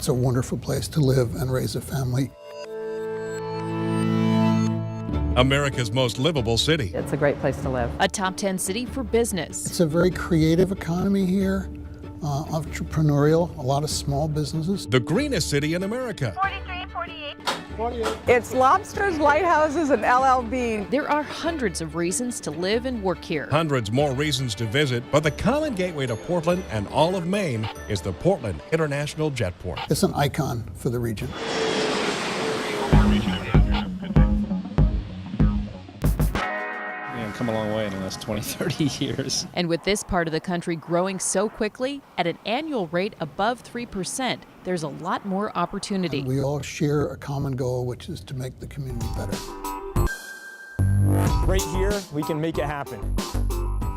It's a wonderful place to live and raise a family. America's most livable city. It's a great place to live. A top 10 city for business. It's a very creative economy here, entrepreneurial, a lot of small businesses. The greenest city in America. 43, 48. It's lobsters, lighthouses, and LLB. There are hundreds of reasons to live and work here. Hundreds more reasons to visit, but the common gateway to Portland and all of Maine is the Portland International Jetport. It's an icon for the region. Come a long way in the last 20, 30 years. And with this part of the country growing so quickly, at an annual rate above 3%, there's a lot more opportunity. And we all share a common goal, which is to make the community better. Right here, we can make it happen.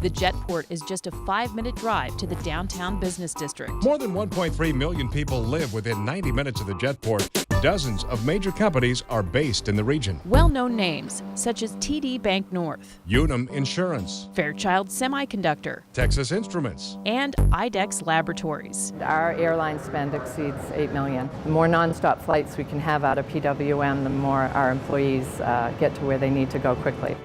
The Jetport is just a 5-minute drive to the downtown business district. More than 1.3 million people live within 90 minutes of the Jetport. Dozens of major companies are based in the region. Well-known names such as TD Bank North, Unum Insurance, Fairchild Semiconductor, Texas Instruments, and IDEX Laboratories. Our airline spend exceeds $8 million. The more nonstop flights we can have out of PWM, the more our employees get to where they need to go quickly.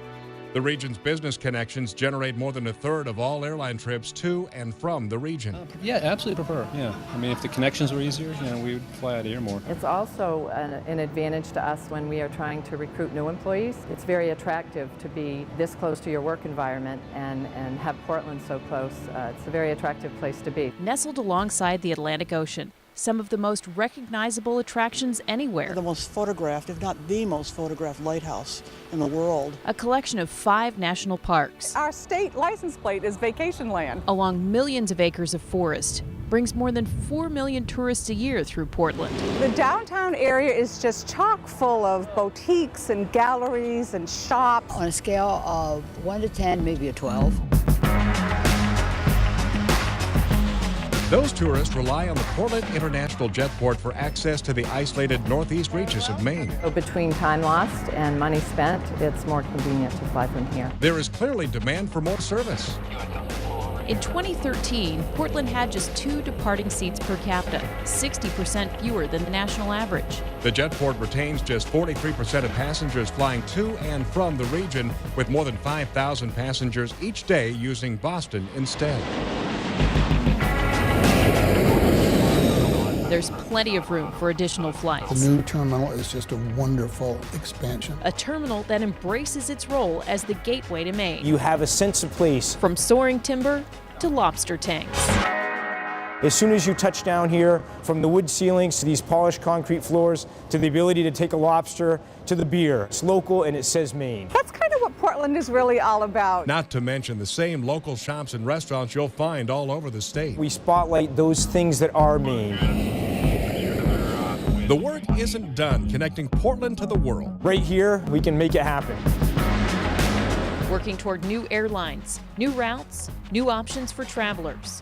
The region's business connections generate more than a third of all airline trips to and from the region. Yeah, absolutely prefer. Yeah, I mean, if the connections were easier, we would fly out of here more. It's also an advantage to us when we are trying to recruit new employees. It's very attractive to be this close to your work environment and have Portland so close. It's a very attractive place to be. Nestled alongside the Atlantic Ocean, some of the most recognizable attractions anywhere. The most photographed, if not the most photographed lighthouse in the world. A collection of 5 national parks. Our state license plate is vacation land. Along millions of acres of forest, brings more than 4 million tourists a year through Portland. The downtown area is just chock full of boutiques and galleries and shops. On a scale of 1 to 10, maybe a 12. Those tourists rely on the Portland International Jetport for access to the isolated northeast reaches of Maine. So between time lost and money spent, it's more convenient to fly from here. There is clearly demand for more service. In 2013, Portland had just 2 departing seats per capita, 60% fewer than the national average. The Jetport retains just 43% of passengers flying to and from the region, with more than 5,000 passengers each day using Boston instead. There's plenty of room for additional flights. The new terminal is just a wonderful expansion. A terminal that embraces its role as the gateway to Maine. You have a sense of place. From soaring timber to lobster tanks. As soon as you touch down here, from the wood ceilings to these polished concrete floors, to the ability to take a lobster, to the beer. It's local and it says Maine. That's kind of what Portland is really all about. Not to mention the same local shops and restaurants you'll find all over the state. We spotlight those things that are Maine. The work isn't done connecting Portland to the world. Right here, we can make it happen. Working toward new airlines, new routes, new options for travelers.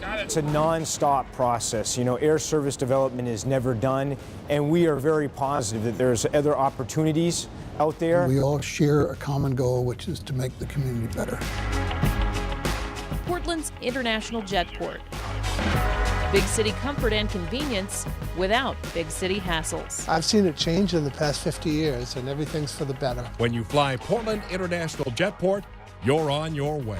It's a non-stop process. Air service development is never done, and we are very positive that there's other opportunities out there. We all share a common goal, which is to make the community better. Portland's International Jetport. Big city comfort and convenience without big city hassles. I've seen it change in the past 50 years, and everything's for the better. When you fly Portland International Jetport, you're on your way.